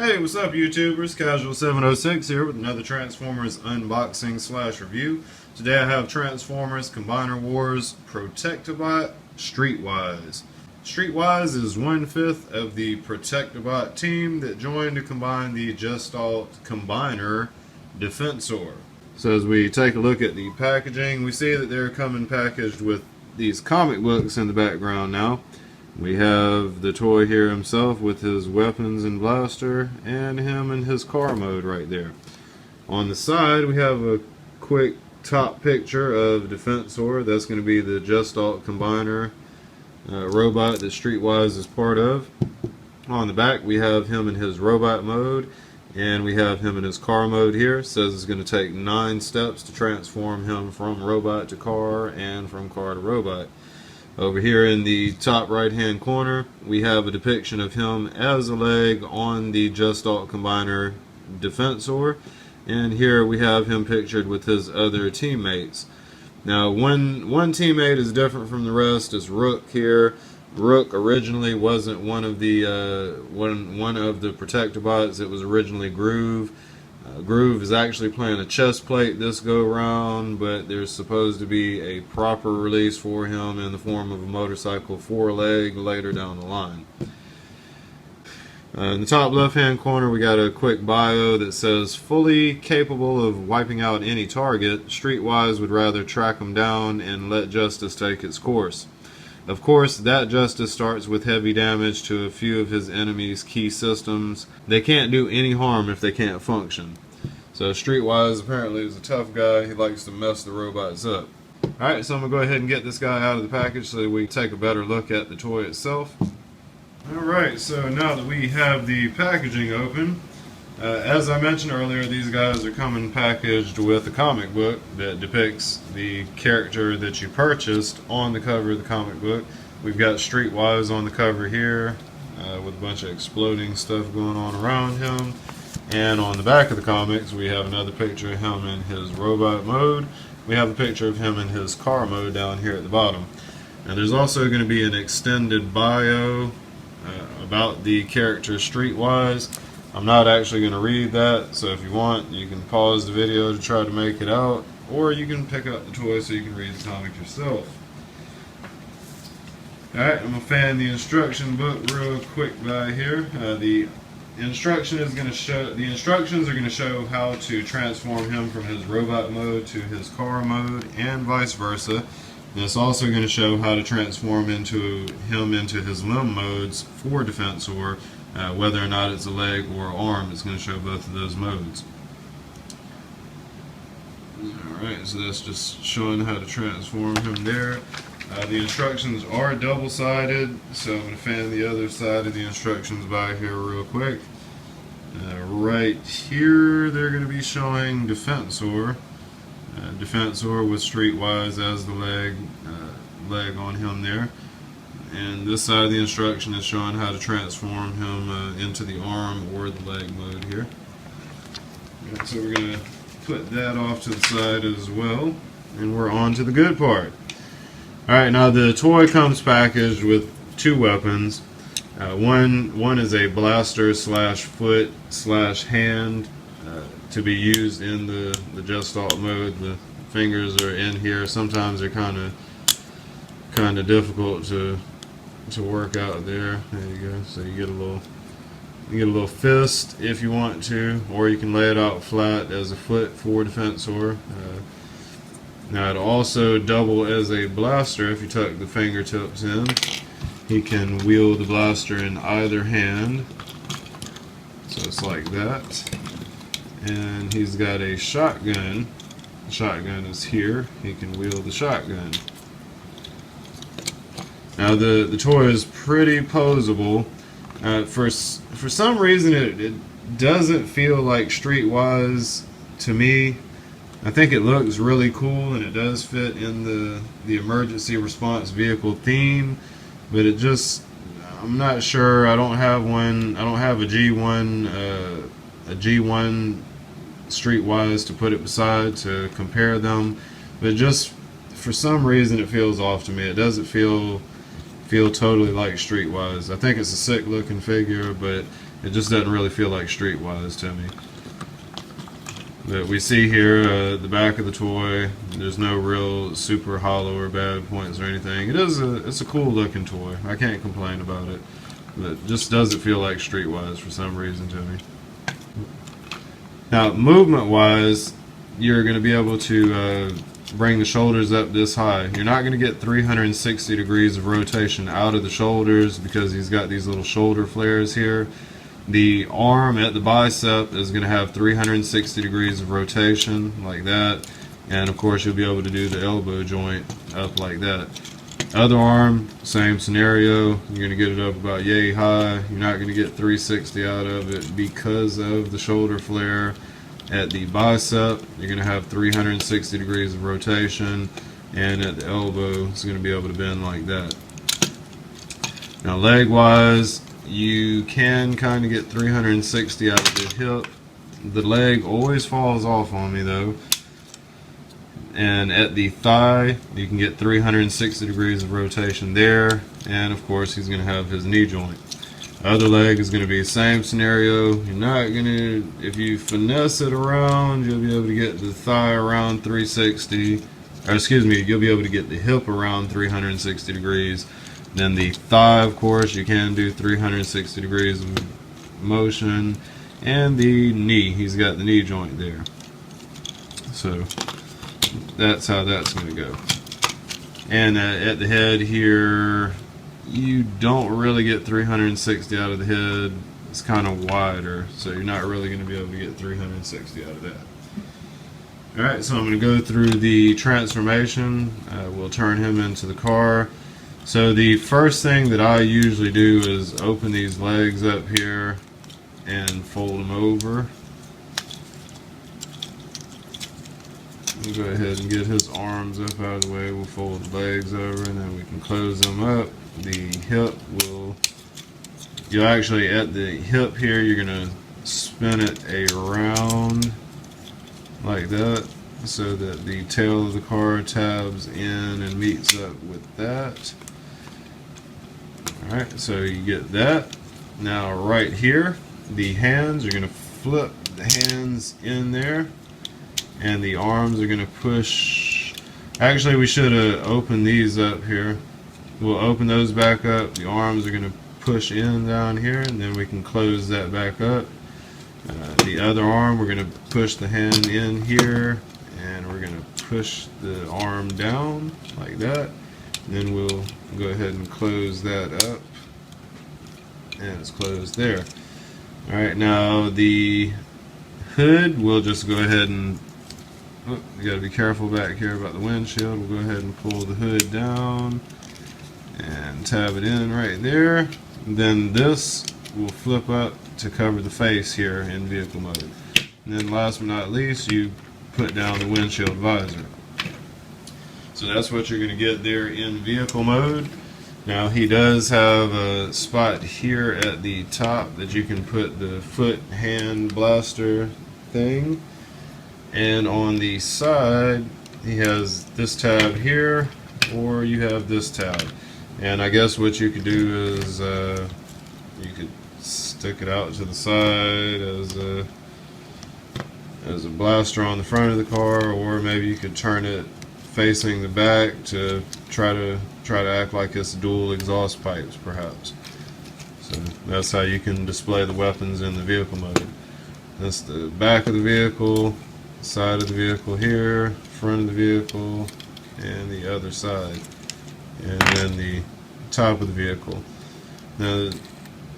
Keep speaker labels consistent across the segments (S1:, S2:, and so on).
S1: Hey, what's up YouTubers? Casual706 here with another Transformers unboxing slash review. Today I have Transformers Combiner Wars Protectobot Streetwise. Streetwise is 1/5 of the Protectobot team that joined to combine the Gestalt Combiner Defensor. So as we take a look at the packaging, we see that they're coming packaged with these comic books in the background now. We have the toy here himself with his weapons and blaster, and him in his car mode right there. On the side we have a quick top picture of Defensor. That's going to be the Gestalt Combiner robot that Streetwise is part of. On the back we have him in his robot mode, and we have him in his car mode here. It says it's going to take 9 steps to transform him from robot to car and from car to robot. Over here in the top right hand corner we have a depiction of him as a leg on the Gestalt Combiner Defensor, and here we have him pictured with his other teammates. Now one teammate is different from the rest. It's Rook here. Rook originally wasn't one of the Protectobots. It was originally Groove. Groove is actually playing a chest plate this go round, but there's supposed to be a proper release for him in the form of a motorcycle 4-leg later down the line. In the top left hand corner we got a quick bio that says, fully capable of wiping out any target, Streetwise would rather track him down and let justice take its course. Of course, that justice starts with heavy damage to a few of his enemies' key systems. They can't do any harm if they can't function. So Streetwise apparently is a tough guy. He likes to mess the robots up. Alright, so I'm going to go ahead and get this guy out of the package so that we can take a better look at the toy itself. Alright, so now that we have the packaging open, as I mentioned earlier, these guys are coming packaged with a comic book that depicts the character that you purchased on the cover of the comic book. We've got Streetwise on the cover here with a bunch of exploding stuff going on around him. And on the back of the comics we have another picture of him in his robot mode. We have a picture of him in his car mode down here at the bottom. And there's also going to be an extended bio about the character Streetwise. I'm not actually going to read that, so if you want, you can pause the video to try to make it out, or you can pick up the toy so you can read the comic yourself. Alright, I'm going to fan the instruction book real quick by here. The instructions are going to show how to transform him from his robot mode to his car mode, and vice versa. And it's also going to show how to transform him into his limb modes for Defensor. Whether or not it's a leg or arm, it's going to show both of those modes. Alright, so that's just showing how to transform him there. The instructions are double-sided, so I'm going to fan the other side of the instructions by here real quick. Right here they're going to be showing Defensor. Defensor with Streetwise as the leg on him there. And this side of the instruction is showing how to transform him into the arm or the leg mode here. Right, so we're going to put that off to the side as well, and we're on to the good part. Alright, now the toy comes packaged with 2 weapons. One is a blaster slash foot slash hand to be used in the Gestalt mode. The fingers are in here. Sometimes they're kind of difficult to work out there. There you go. So you get a little fist if you want to, or you can lay it out flat as a foot for Defensor. Now it also double as a blaster if you tuck the fingertips in. He can wield the blaster in either hand, so it's like that. And he's got a shotgun. The shotgun is here. He can wield the shotgun. Now the toy is pretty poseable. For some reason it doesn't feel like Streetwise to me. I think it looks really cool and it does fit in the emergency response vehicle theme, but it just, I'm not sure. I don't have one. I don't have a G1 Streetwise to put it beside to compare them, but just for some reason it feels off to me. It doesn't feel feel totally like Streetwise. I think it's a sick looking figure, but it just doesn't really feel like Streetwise to me. But we see here the back of the toy. There's no real super hollow or bad points or anything. It's a cool looking toy. I can't complain about it. But it just doesn't feel like Streetwise for some reason to me. Now, movement wise, you're going to be able to bring the shoulders up this high. You're not going to get 360 degrees of rotation out of the shoulders because he's got these little shoulder flares here. The arm at the bicep is going to have 360 degrees of rotation like that, and of course you'll be able to do the elbow joint up like that. Other arm, same scenario. You're going to get it up about yay high. You're not going to get 360 out of it because of the shoulder flare. At the bicep, you're going to have 360 degrees of rotation, and at the elbow it's going to be able to bend like that. Now leg wise, you can kind of get 360 out of the hip. The leg always falls off on me though. And at the thigh, you can get 360 degrees of rotation there. And of course, he's going to have his knee joint. Other leg is going to be the same scenario. You're not going to, if you finesse it around, you'll be able to get the thigh around 360. Or excuse me, you'll be able to get the hip around 360 degrees. Then the thigh, of course, you can do 360 degrees of motion. And the knee, he's got the knee joint there. So that's how that's going to go. And at the head here, you don't really get 360 out of the head. It's kind of wider, so you're not really going to be able to get 360 out of that. Alright, so I'm going to go through the transformation. We'll turn him into the car. So the first thing that I usually do is open these legs up here and fold them over. We'll go ahead and get his arms up out of the way. We'll fold the legs over and then we can close them up. The hip will, you'll actually at the hip here, you're going to spin it around like that so that the tail of the car tabs in and meets up with that. Alright, so you get that. Now right here, the hands, you're going to flip the hands in there. And the arms are going to push. Actually, we should have opened these up here. We'll open those back up. The arms are going to push in down here, and then we can close that back up. The other arm, we're going to push the hand in here, and we're going to push the arm down like that. And then we'll go ahead and close that up, and it's closed there. Alright, now the hood, we'll just go ahead and, oh, you got to be careful back here about the windshield. We'll go ahead and pull the hood down and tab it in right there. And then this will flip up to cover the face here in vehicle mode. And then last but not least, you put down the windshield visor. So that's what you're going to get there in vehicle mode. Now he does have a spot here at the top that you can put the foot hand blaster thing. And on the side, he has this tab here, or you have this tab. And I guess what you could do is you could stick it out to the side as a blaster on the front of the car, or maybe you could turn it facing the back to try to act like it's dual exhaust pipes, perhaps. So that's how you can display the weapons in the vehicle mode. That's the back of the vehicle, side of the vehicle here, front of the vehicle, and the other side, and then the top of the vehicle. Now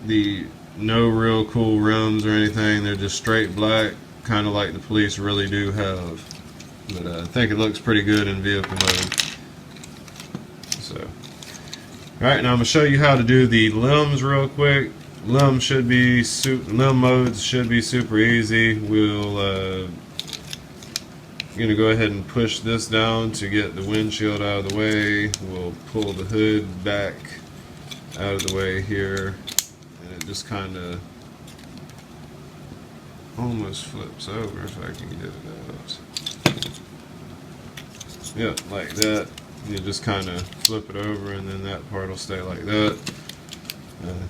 S1: the no real cool rims or anything, they're just straight black, kind of like the police really do have, but I think it looks pretty good in vehicle mode. So alright, now I'm going to show you how to do the limbs real quick. Limb modes should be super easy. We'll going to go ahead and push this down to get the windshield out of the way. We'll pull the hood back out of the way here, and it just kind of almost flips over if I can get it out. Yep, like that. You just kind of flip it over, and then that part will stay like that.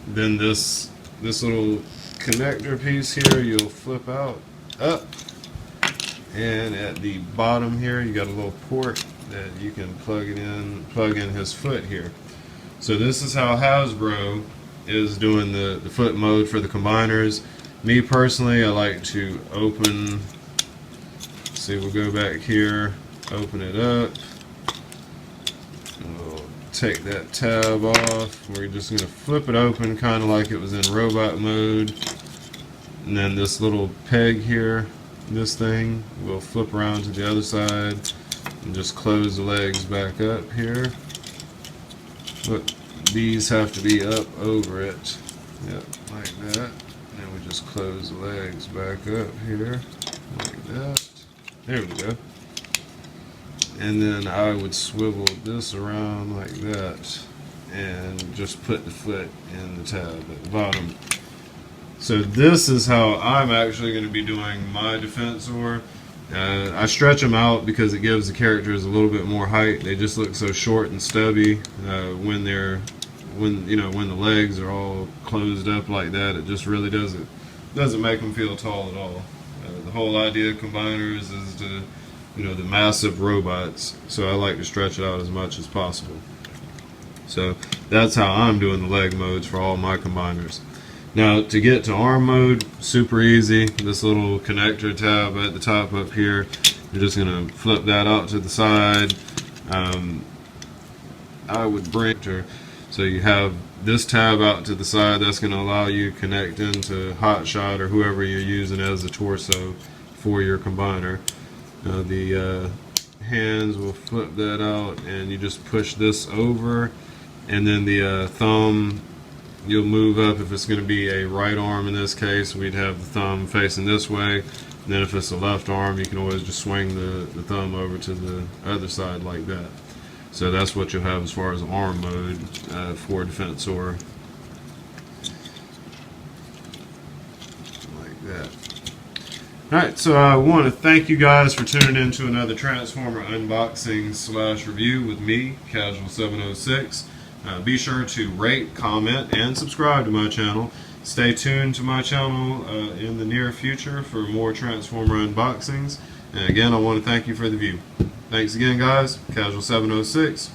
S1: Then this little connector piece here, you'll flip out up, and at the bottom here, you got a little port that you can plug in his foot here. So this is how Hasbro is doing the foot mode for the combiners. Me personally, I like to open. See, we'll go back here, open it up. We'll take that tab off. We're just going to flip it open, kind of like it was in robot mode. And then this little peg here, this thing, we'll flip around to the other side and just close the legs back up here. But these have to be up over it. Yep, like that. And then we just close the legs back up here, like that. There we go. And then I would swivel this around like that and just put the foot in the tab at the bottom. So this is how I'm actually going to be doing my Defensor. I stretch them out because it gives the characters a little bit more height. They just look so short and stubby when the legs are all closed up like that. It just really doesn't make them feel tall at all. The whole idea of combiners is to, the massive robots. So I like to stretch it out as much as possible. So that's how I'm doing the leg modes for all my combiners. Now to get to arm mode, super easy. This little connector tab at the top up here, you're just going to flip that out to the side. I would bring her so you have this tab out to the side. That's going to allow you to connect into Hotshot or whoever you're using as a torso for your combiner. The hands will flip that out, and you just push this over, and then the thumb you'll move up. If it's going to be a right arm in this case, we'd have the thumb facing this way. And then if it's a left arm, you can always just swing the thumb over to the other side like that. So that's what you'll have as far as arm mode for Defensor. Like that. Alright, so I want to thank you guys for tuning in to another Transformer unboxing / review with me, Casual706. Be sure to rate, comment, and subscribe to my channel. Stay tuned to my channel in the near future for more Transformer unboxings. And again, I want to thank you for the view. Thanks again, guys. Casual706.